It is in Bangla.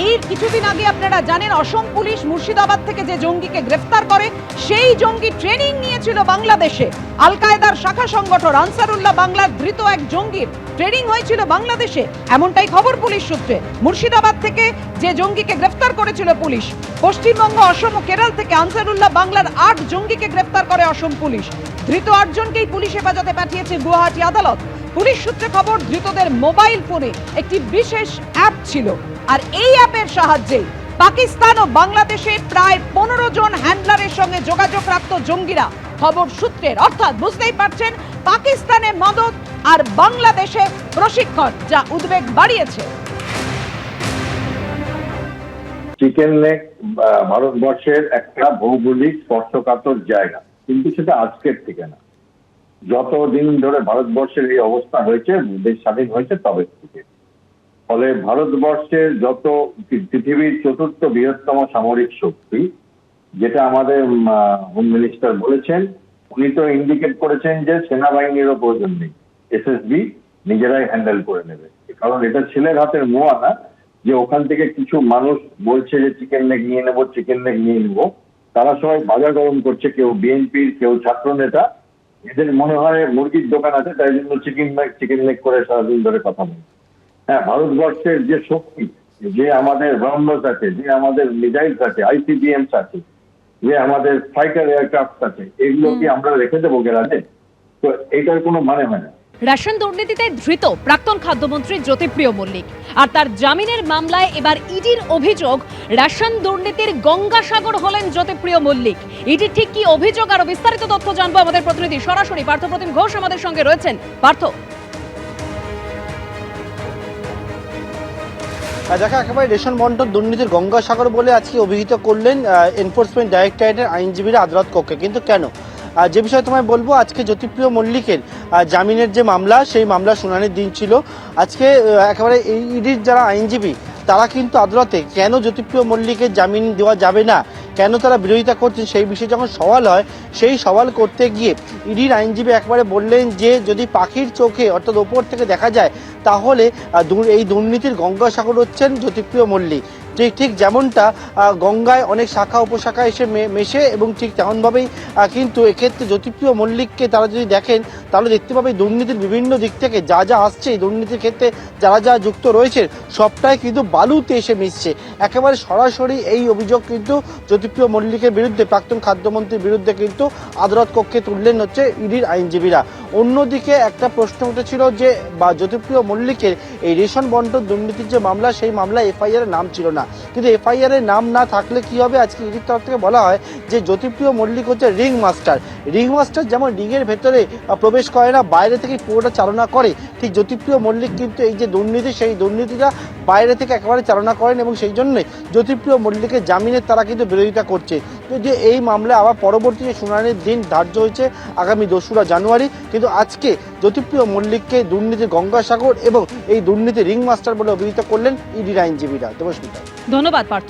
এই কিছুদিন আগে আপনারা জানেন অসম পুলিশ মুর্শিদাবাদ থেকে যে জঙ্গিকে গ্রেফতার করে, সেই জঙ্গি ট্রেনিং নিয়েছিল বাংলাদেশে। আল কায়েদার শাখা সংগঠন আনসারুল্লাহ বাংলার ধৃত এক জঙ্গির ট্রেনিং হয়েছিল বাংলাদেশে, এমনটাই খবর পুলিশ সূত্রে। মুর্শিদাবাদ থেকে যে জঙ্গিকে গ্রেফতার করেছিল পুলিশ, পশ্চিমবঙ্গ, অসম ও কেরল থেকে আনসারুল্লাহ বাংলার 8 জঙ্গিকে গ্রেফতার করে অসম পুলিশ। ধৃত 8 জনকেই পুলিশ হেফাজতে পাঠিয়েছে গুয়াহাটি আদালত। পুলিশ সূত্রে খবর, ধৃতদের মোবাইল ফোনে একটি বিশেষ অ্যাপ ছিল, আর এই অ্যাপের সাহায্যে পাকিস্তান ও বাংলাদেশে প্রায় 15 জন হ্যান্ডলারের সঙ্গে যোগাযোগ রাখত জঙ্গিরা। খবর সূত্রের, অর্থাৎ বুঝতেই পারছেন পাকিস্তানে মদত আর বাংলাদেশে প্রশিক্ষণ, যা উদ্বেগ বাড়িয়েছে। চিকেন নেক ভারতবর্ষের একটা ভৌগোলিক স্পর্শকাতর জায়গা, কিন্তু সেটা আজকের থেকে না। যতদিন ধরে ভারতবর্ষের এই অবস্থা হয়েছে, দেশ স্বাধীন হয়েছে তবে থেকে। ফলে ভারতবর্ষের যত পৃথিবীর 4র্থ বৃহত্তম সামরিক শক্তি, যেটা আমাদের হোম মিনিস্টার বলেছেন, উনি তো ইন্ডিকেট করেছেন যে সেনাবাহিনীরও প্রয়োজন নেই, এসএসবি নিজেরাই হ্যান্ডেল করে নেবে। কারণ এটা ছেলের হাতের মোয়া না যে ওখান থেকে কিছু মানুষ বলছে যে চিকেন নেক নিয়ে নেবো, চিকেন নেক নিয়ে নেবো। তারা সবাই বাজার গরম করছে, কেউ বিএনপির, কেউ ছাত্র নেতা। এদের মনে হয় মুরগির দোকান আছে, তাই জন্য চিকেন নেক করে সারাদিন ধরে কথা বলে। হ্যাঁ, ভারতবর্ষের যে শক্তি, যে আমাদের ব্রহ্মস আছে, যে আমাদের মিসাইলস আছে, আইসিবিএমস আছে, যে আমাদের ফাইটার এয়ারক্রাফট আছে, এগুলো কি আমরা রেখে দেবো গেরাজে? তো এটার কোনো মানে হয় না। রেশন দুর্নীতিতে ধৃত প্রাক্তন খাদ্যমন্ত্রী জ্যোতিপ্রিয় মল্লিক আর তার জামিনের মামলায় এবার ইডির অভিযোগ, রেশন দুর্নীতির গঙ্গাসাগর হলেন জ্যোতিপ্রিয় মল্লিক। ইডির ঠিক কি অভিযোগ, আরো বিস্তারিত তথ্য জানবো আমাদের প্রতিনিধি সরাসরি পার্থপ্রতিম ঘোষ আমাদের সঙ্গে রয়েছেন। পার্থ, দেখা একেবারে রেশন বন্টন দুর্নীতির গঙ্গাসাগর বলে আজকে অভিহিত করলেন এনফোর্সমেন্ট ডাইরেক্টরেটের আইনজীবীরা আদালত কক্ষে। কিন্তু কেন, যে বিষয়ে তোমায় বলবো, আজকে জ্যোতিপ্রিয় মল্লিকের জামিনের যে মামলা, সেই মামলা শুনানির দিন ছিল আজকে। একেবারে এই ইডির যারা আইনজীবী, তারা কিন্তু আদালতে কেন জ্যোতিপ্রিয় মল্লিকের জামিন দেওয়া যাবে না, কেন তারা বিরোধিতা করছেন, সেই বিষয়ে যখন সওয়াল হয়, সেই সওয়াল করতে গিয়ে ইডির আইনজীবী একবারে বললেন যে যদি পাখির চোখে অর্থাৎ ওপর থেকে দেখা যায়, তাহলে এই দুর্নীতির গঙ্গাসাগর হচ্ছেন জ্যোতিপ্রিয় মল্লিক। ঠিক যেমনটা গঙ্গায় অনেক শাখা উপশাখা এসে মেশে, এবং ঠিক তেমনভাবেই কিন্তু এক্ষেত্রে জ্যোতিপ্রিয় মল্লিককে তারা যদি দেখেন, তাহলে দেখতে পাবে দুর্নীতির বিভিন্ন দিক থেকে যা যা আসছে, এই দুর্নীতির ক্ষেত্রে যারা যা যুক্ত রয়েছে, সবটাই কিন্তু বালুতে এসে মিশছে। একেবারে সরাসরি এই অভিযোগ কিন্তু জ্যোতিপ্রিয় মল্লিকের বিরুদ্ধে, প্রাক্তন খাদ্যমন্ত্রীর বিরুদ্ধে কিন্তু আদালত কক্ষে তুললেন হচ্ছে ইডির আইনজীবীরা। অন্যদিকে একটা প্রশ্ন উঠেছিল যে জ্যোতিপ্রিয় মল্লিকের এই রেশন বন্টন দুর্নীতির যে মামলা, সেই মামলায় এফআইআর এর নাম ছিল না। কিন্তু এফআইআর এর নাম না থাকলে কি হবে, আজকে ইডির তরফ থেকে বলা হয় যে জ্যোতিপ্রিয় মল্লিক হচ্ছে রিং মাস্টার। রিং মাস্টার যেমন রিং এর ভেতরে প্রবেশ করে না, বাইরে থেকে পুরোটা চালনা করে, ঠিক জ্যোতিপ্রিয় মল্লিক কিন্তু এই যে দুর্নীতি, সেই দুর্নীতিটা বাইরে থেকে একেবারে চালনা করেন, এবং সেই জন্যই জ্যোতিপ্রিয় মল্লিকের জামিনের তারা কিন্তু বিরোধিতা করছে। যে এই মামলায় আবার পরবর্তী যে শুনানির দিন ধার্য হয়েছে আগামী 2রা জানুয়ারি, কিন্তু আজকে জ্যোতিপ্রিয় মল্লিককে দুর্নীতির গঙ্গাসাগর এবং এই দুর্নীতি রিং মাস্টার বলে অভিহিত করলেন ইডির আইনজীবীরা। দেবস্মিতা, ধন্যবাদ পার্থ।